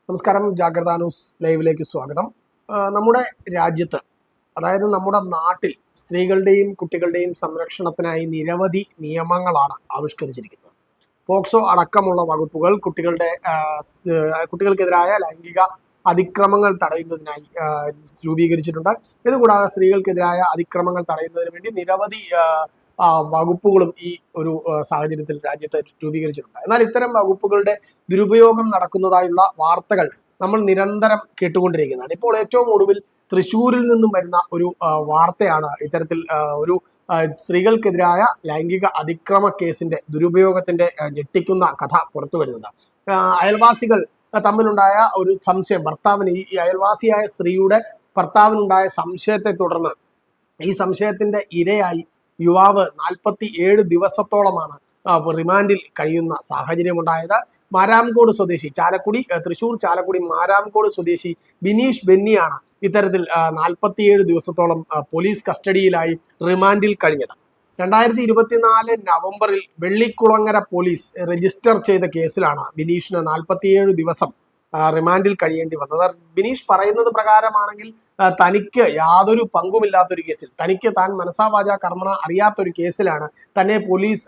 നമസ്കാരം, ജാഗ്രത ന്യൂസ് ലൈവിലേക്ക് സ്വാഗതം. നമ്മുടെ രാജ്യത്ത്, അതായത് നമ്മുടെ നാട്ടിൽ സ്ത്രീകളുടെയും കുട്ടികളുടെയും സംരക്ഷണത്തിനായി നിരവധി നിയമങ്ങളാണ് ആവിഷ്കരിച്ചിരിക്കുന്നത്. പോക്സോ അടക്കമുള്ള വകുപ്പുകൾ കുട്ടികൾക്കെതിരായ ലൈംഗിക അതിക്രമങ്ങൾ തടയുന്നതിനായി രൂപീകരിച്ചിട്ടുണ്ട്. ഇതുകൂടാതെ സ്ത്രീകൾക്കെതിരായ അതിക്രമങ്ങൾ തടയുന്നതിന് വേണ്ടി നിരവധി വകുപ്പുകളും ഈ ഒരു സാഹചര്യത്തിൽ രാജ്യത്ത് രൂപീകരിച്ചിട്ടുണ്ട്. എന്നാൽ ഇത്തരം വകുപ്പുകളുടെ ദുരുപയോഗം നടക്കുന്നതായുള്ള വാർത്തകൾ നമ്മൾ നിരന്തരം കേട്ടുകൊണ്ടിരിക്കുന്നതാണ്. ഇപ്പോൾ ഏറ്റവും ഒടുവിൽ തൃശ്ശൂരിൽ നിന്നും വരുന്ന ഒരു വാർത്തയാണ് ഇത്തരത്തിൽ ഒരു സ്ത്രീകൾക്കെതിരായ ലൈംഗിക അതിക്രമ കേസിന്റെ ദുരുപയോഗത്തിന്റെ ഞെട്ടിക്കുന്ന കഥ പുറത്തു വരുന്നത്. അയൽവാസികൾ തമ്മിലുണ്ടായ ഒരു സംശയം, ഭർത്താവിന് ഈ അയൽവാസിയായ സ്ത്രീയുടെ ഭർത്താവിനുണ്ടായ സംശയത്തെ തുടർന്ന് ഈ സംശയത്തിന്റെ ഇരയായി യുവാവ് 47 ദിവസത്തോളമാണ് റിമാൻഡിൽ കഴിയുന്ന സാഹചര്യമുണ്ടായത്. മാരാംകോട് സ്വദേശി തൃശൂർ ചാലക്കുടി മാരാംകോട് സ്വദേശി ബിനീഷ് ബെന്നിയാണ് ഇത്തരത്തിൽ 47 ദിവസത്തോളം പോലീസ് കസ്റ്റഡിയിലായി റിമാൻഡിൽ കഴിഞ്ഞത്. 2024 നവംബറിൽ വെള്ളിക്കുളങ്ങര പോലീസ് രജിസ്റ്റർ ചെയ്ത കേസിലാണ് ബിനീഷിന് 47 ദിവസം റിമാൻഡിൽ കഴിയേണ്ടി വന്നത്. ബിനീഷ് പറയുന്നത് പ്രകാരമാണെങ്കിൽ തനിക്ക് യാതൊരു പങ്കുമില്ലാത്തൊരു കേസിൽ, താൻ മനസാവാച കർമ്മണ അറിയാത്തൊരു കേസിലാണ് തന്നെ പോലീസ്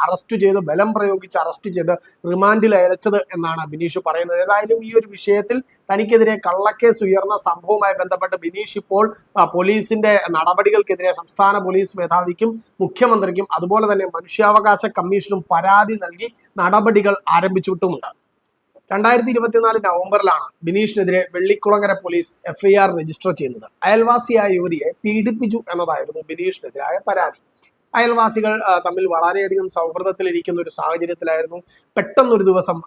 അറസ്റ്റ് ചെയ്ത്, ബലം പ്രയോഗിച്ച് അറസ്റ്റ് ചെയ്ത് റിമാൻഡിൽ അയച്ചത് എന്നാണ് ബിനീഷ് പറയുന്നത്. ഏതായാലും ഈ ഒരു വിഷയത്തിൽ തനിക്കെതിരെ കള്ളക്കേസ് ഉയർന്ന സംഭവവുമായി ബന്ധപ്പെട്ട് ബിനീഷ് ഇപ്പോൾ പോലീസിന്റെ നടപടികൾക്കെതിരെ സംസ്ഥാന പോലീസ് മേധാവിക്കും മുഖ്യമന്ത്രിക്കും അതുപോലെ തന്നെ മനുഷ്യാവകാശ കമ്മീഷനും പരാതി നൽകി നടപടികൾ ആരംഭിച്ചിട്ടുമുണ്ട്. 2024 നവംബറിലാണ് ബിനീഷിനെതിരെ വെള്ളിക്കുളങ്ങര പോലീസ് FIR രജിസ്റ്റർ ചെയ്യുന്നത്. അയൽവാസിയായ യുവതിയെ പീഡിപ്പിച്ചു എന്നതായിരുന്നു ബിനീഷിനെതിരായ പരാതി. അയൽവാസികൾ തമ്മിൽ വളരെയധികം സൗഹൃദത്തിലിരിക്കുന്ന ഒരു സാഹചര്യത്തിലായിരുന്നു പെട്ടെന്നൊരു ദിവസം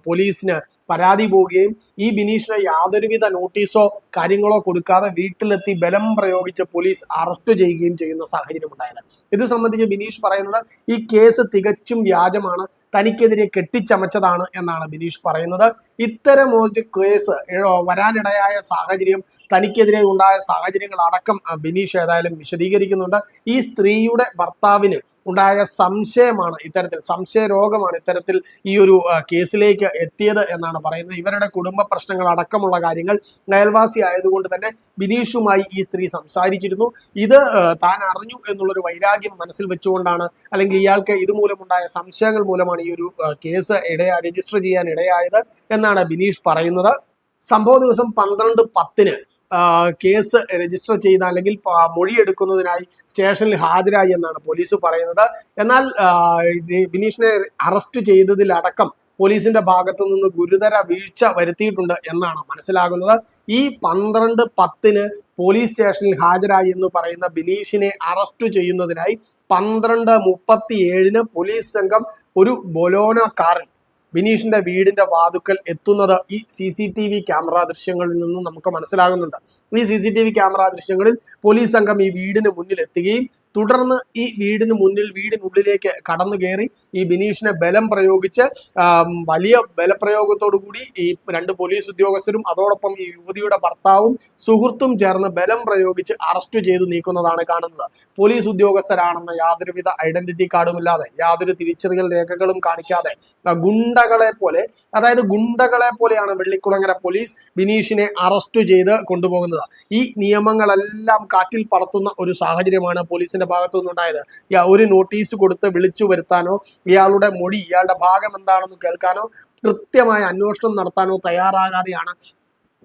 പോലീസിന് പരാതി പോവുകയും ഈ ബിനീഷിന് യാതൊരുവിധ നോട്ടീസോ കാര്യങ്ങളോ കൊടുക്കാതെ വീട്ടിലെത്തി ബലം പ്രയോഗിച്ച് പോലീസ് അറസ്റ്റ് ചെയ്യുകയും ചെയ്യുന്ന സാഹചര്യം ഉണ്ടായത്. ഇത് സംബന്ധിച്ച് ബിനീഷ് പറയുന്നത് ഈ കേസ് തികച്ചും വ്യാജമാണ്, തനിക്കെതിരെ കെട്ടിച്ചമച്ചതാണ് എന്നാണ് ബിനീഷ് പറയുന്നത്. ഇത്തരം ഒരു കേസ് വരാനിടയായ സാഹചര്യം, തനിക്കെതിരെ ഉണ്ടായ സാഹചര്യങ്ങൾ അടക്കം ബിനീഷ് ഏതായാലും വിശദീകരിക്കുന്നുണ്ട്. ഈ സ്ത്രീയുടെ ഭർത്താവിന് ഉണ്ടായ സംശയമാണ് ഇത്തരത്തിൽ, സംശയ രോഗമാണ് ഇത്തരത്തിൽ ഈ ഒരു കേസിലേക്ക് എത്തിയത് എന്നാണ് പറയുന്നത്. ഇവരുടെ കുടുംബ പ്രശ്നങ്ങൾ അടക്കമുള്ള കാര്യങ്ങൾ അയൽവാസി ആയതുകൊണ്ട് തന്നെ ബിനീഷുമായി ഈ സ്ത്രീ സംസാരിച്ചിരുന്നു. ഇത് താൻ അറിഞ്ഞു എന്നുള്ളൊരു വൈരാഗ്യം മനസ്സിൽ വെച്ചുകൊണ്ടാണ്, അല്ലെങ്കിൽ ഇയാൾക്ക് ഇതുമൂലമുണ്ടായ സംശയങ്ങൾ മൂലമാണ് ഈ ഒരു കേസ് രജിസ്റ്റർ ചെയ്യാൻ ഇടയായത് എന്നാണ് ബിനീഷ് പറയുന്നത്. സംഭവ ദിവസം 12/10 കേസ് രജിസ്റ്റർ ചെയ്ത, അല്ലെങ്കിൽ മൊഴിയെടുക്കുന്നതിനായി സ്റ്റേഷനിൽ ഹാജരായി എന്നാണ് പോലീസ് പറയുന്നത്. എന്നാൽ ബിനീഷിനെ അറസ്റ്റ് ചെയ്തതിലടക്കം പോലീസിന്റെ ഭാഗത്തു നിന്ന് ഗുരുതര വീഴ്ച വരുത്തിയിട്ടുണ്ട് എന്നാണ് മനസ്സിലാകുന്നത്. ഈ 12/10 പോലീസ് സ്റ്റേഷനിൽ ഹാജരായി എന്ന് പറയുന്ന ബിനീഷിനെ അറസ്റ്റ് ചെയ്യുന്നതിനായി 12:37 പോലീസ് സംഘം ഒരു ബൊലോന കാറിൽ ബിനീഷിന്റെ വീടിന്റെ വാതുക്കൽ എത്തുന്നത് ഈ CCTV ക്യാമറ ദൃശ്യങ്ങളിൽ നിന്നും നമുക്ക് മനസ്സിലാകുന്നുണ്ട്. ഈ CCTV ക്യാമറ ദൃശ്യങ്ങളിൽ പോലീസ് സംഘം ഈ വീടിന് മുന്നിൽ എത്തുകയും തുടർന്ന് ഈ വീടിനുള്ളിലേക്ക് കടന്നു കയറി ഈ ബിനീഷിനെ ബലം പ്രയോഗിച്ച് വലിയ ബലപ്രയോഗത്തോടുകൂടി ഈ 2 പോലീസ് ഉദ്യോഗസ്ഥരും അതോടൊപ്പം ഈ യുവതിയുടെ ഭർത്താവും സുഹൃത്തും ചേർന്ന് ബലം പ്രയോഗിച്ച് അറസ്റ്റ് ചെയ്തു നീക്കുന്നതാണ് കാണുന്നത്. പോലീസ് ഉദ്യോഗസ്ഥരാണെന്ന യാതൊരുവിധ ഐഡന്റിറ്റി കാർഡുമില്ലാതെ, യാതൊരു തിരിച്ചറിയൽ രേഖകളും കാണിക്കാതെ ഗുണ്ടകളെ പോലെയാണ് വെള്ളിക്കുളങ്ങര പോലീസ് ബിനീഷിനെ അറസ്റ്റ് ചെയ്ത് കൊണ്ടുപോകുന്നത്. ഈ നിയമങ്ങളെല്ലാം കാറ്റിൽ പറത്തുന്ന ഒരു സാഹചര്യമാണ് പോലീസിന്റെ ഭാഗത്തു നിന്നുണ്ടായത്. ഒരു നോട്ടീസ് കൊടുത്ത് വിളിച്ചു വരുത്താനോ, ഇയാളുടെ മൊഴി, ഇയാളുടെ ഭാഗം എന്താണെന്ന് കേൾക്കാനോ, കൃത്യമായ അന്വേഷണം നടത്താനോ തയ്യാറാകാതെയാണ്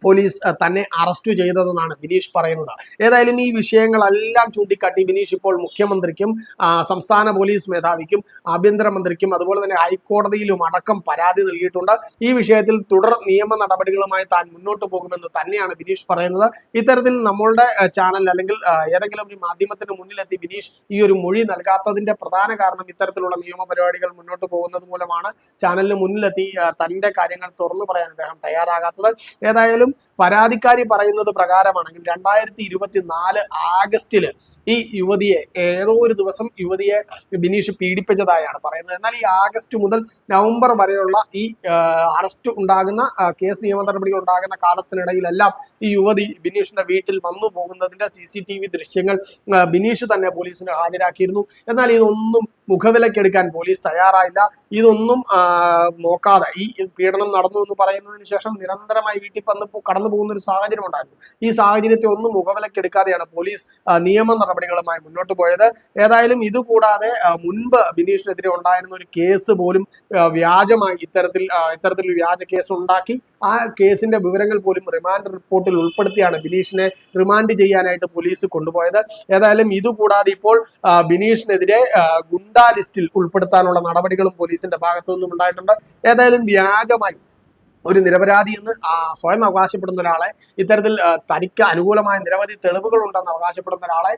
പോലീസ് തന്നെ അറസ്റ്റ് ചെയ്തതെന്നാണ് ബിനീഷ് പറയുന്നത്. ഏതായാലും ഈ വിഷയങ്ങളെല്ലാം ചൂണ്ടിക്കാട്ടി ബിനീഷ് ഇപ്പോൾ മുഖ്യമന്ത്രിക്കും സംസ്ഥാന പോലീസ് മേധാവിക്കും ആഭ്യന്തരമന്ത്രിക്കും അതുപോലെ തന്നെ ഹൈക്കോടതിയിലും അടക്കം പരാതി നൽകിയിട്ടുണ്ട്. ഈ വിഷയത്തിൽ തുടർ നിയമ നടപടികളുമായി താൻ മുന്നോട്ട് പോകുമെന്ന് തന്നെയാണ് ബിനീഷ് പറയുന്നത്. ഇത്തരത്തിൽ നമ്മളുടെ ചാനൽ അല്ലെങ്കിൽ ഏതെങ്കിലും ഒരു മാധ്യമത്തിന് മുന്നിലെത്തി ബിനീഷ് ഈ ഒരു മൊഴി നൽകാത്തതിന്റെ പ്രധാന കാരണം ഇത്തരത്തിലുള്ള നിയമ പരിപാടികൾ മുന്നോട്ട് പോകുന്നത് മൂലമാണ്. ചാനലിന് മുന്നിലെത്തി തന്റെ കാര്യങ്ങൾ തുറന്നു പറയാൻ അദ്ദേഹം തയ്യാറാകാത്തത്. ഏതായാലും പരാതിക്കാരി പറയുന്നത് പ്രകാരമാണെങ്കിൽ 2024 ആഗസ്റ്റില് ഈ യുവതിയെ ഏതോ ഒരു ദിവസം യുവതിയെ ബിനീഷ് പീഡിപ്പിച്ചതായാണ് പറയുന്നത്. എന്നാൽ ഈ ആഗസ്റ്റ് മുതൽ നവംബർ വരെയുള്ള ഈ അറസ്റ്റ് ഉണ്ടാകുന്ന കേസ് നിയമ നടപടികൾ ഉണ്ടാകുന്ന കാലത്തിനിടയിലെല്ലാം ഈ യുവതി ബിനീഷിന്റെ വീട്ടിൽ വന്നു പോകുന്നതിന്റെ CCTV ദൃശ്യങ്ങൾ ബിനീഷ് തന്നെ പോലീസിന് ഹാജരാക്കിയിരുന്നു. എന്നാൽ ഇതൊന്നും മുഖവിലക്കെടുക്കാൻ പോലീസ് തയ്യാറായില്ല. ഇതൊന്നും നോക്കാതെ ഈ പീഡനം നടന്നു എന്ന് പറയുന്നതിന് ശേഷം നിരന്തരമായി വീട്ടിൽ വന്ന് കടന്നു പോകുന്ന ഒരു സാഹചര്യം ഉണ്ടായിരുന്നു. ഈ സാഹചര്യത്തെ ഒന്നും മുഖവിലക്കെടുക്കാതെയാണ് പോലീസ് നിയമ നടപടികളുമായി മുന്നോട്ട് പോയത്. ഏതായാലും ഇതുകൂടാതെ മുൻപ് ബിനീഷിനെതിരെ ഉണ്ടായിരുന്ന ഒരു കേസ് പോലും വ്യാജമായി ഇത്തരത്തിൽ വ്യാജ കേസ് ഉണ്ടാക്കി ആ കേസിന്റെ വിവരങ്ങൾ പോലും റിമാൻഡ് റിപ്പോർട്ടിൽ ഉൾപ്പെടുത്തിയാണ് ബിനീഷിനെ റിമാൻഡ് ചെയ്യാനായിട്ട് പോലീസ് കൊണ്ടുപോയത്. ഏതായാലും ഇതുകൂടാതെ ഇപ്പോൾ ബിനീഷിനെതിരെ ഗുണ്ടാ ലിസ്റ്റിൽ ഉൾപ്പെടുത്താനുള്ള നടപടികളും പോലീസിന്റെ ഭാഗത്തു നിന്നും ഉണ്ടായിട്ടുണ്ട്. ഏതായാലും വ്യാജമായി ഒരു നിരപരാധി എന്ന് സ്വയം അവകാശപ്പെടുന്ന ഒരാളെ, ഇത്തരത്തിൽ തനിക്ക് അനുകൂലമായ നിരവധി തെളിവുകൾ ഉണ്ടെന്ന് അവകാശപ്പെടുന്ന ഒരാളെ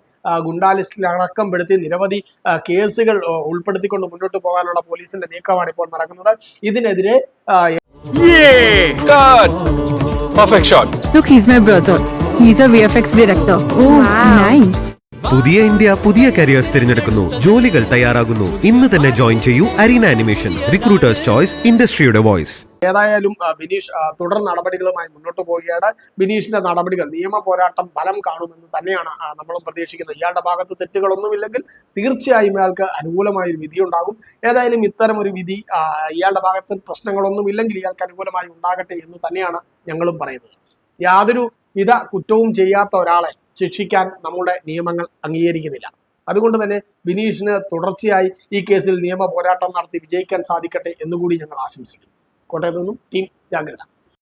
ഗുണ്ടാ ലിസ്റ്റിൽ അടക്കംപ്പെടുത്തി നിരവധി കേസുകൾ ഉൾപ്പെടുത്തിക്കൊണ്ട് മുന്നോട്ട് പോകാനുള്ള പോലീസിന്റെ നീക്കമാണ് ഇപ്പോൾ നടക്കുന്നത്. ഇതിനെതിരെ Perfect shot. Look, he's my brother. He's a VFX director. Oh, nice. പുതിയ ഇന്ത്യ പുതിയ കരിയേഴ്സ് തിരഞ്ഞെടുക്കുന്നു, ജോലികൾ തയ്യാറാകുന്നു. ഇന്ന് തന്നെ ജോയിൻ ചെയ്യൂ അരീന ആനിമേഷൻ. റിക്രൂട്ടേഴ്സ് ചോയ്സ്, ഇൻഡസ്ട്രിയുടെ വോയിസ്. ഏതായാലും ബിനീഷ് തുടർ നടപടികളുമായി മുന്നോട്ട് പോവുകയാണ്. ബിനീഷിന്റെ നടപടികൾ, നിയമ പോരാട്ടം ഫലം കാണുമെന്ന് തന്നെയാണ് നമ്മളും പ്രതീക്ഷിക്കുന്നത്. ഇയാളുടെ ഭാഗത്ത് തെറ്റുകളൊന്നുമില്ലെങ്കിൽ തീർച്ചയായും ഇയാൾക്ക് അനുകൂലമായ ഒരു വിധി ഉണ്ടാകും. ഏതായാലും ഇത്തരം ഒരു വിധി ഇയാളുടെ ഭാഗത്ത് പ്രശ്നങ്ങളൊന്നും ഇല്ലെങ്കിൽ ഇയാൾക്ക് അനുകൂലമായി ഉണ്ടാകട്ടെ എന്ന് തന്നെയാണ് ഞങ്ങളും പറയുന്നത്. യാതൊരു വിധ കുറ്റവും ചെയ്യാത്ത ഒരാളെ ശിക്ഷിക്കാൻ നമ്മുടെ നിയമങ്ങൾ അംഗീകരിക്കുന്നില്ല. അതുകൊണ്ട് തന്നെ ബിനീഷിന് തുടർച്ചയായി ഈ കേസിൽ നിയമ പോരാട്ടം നടത്തി വിജയിക്കാൻ സാധിക്കട്ടെ എന്നുകൂടി ഞങ്ങൾ ആശംസിക്കുന്നു. കോട്ടയത്തു നിന്നും ടീം ജാഗ്രത.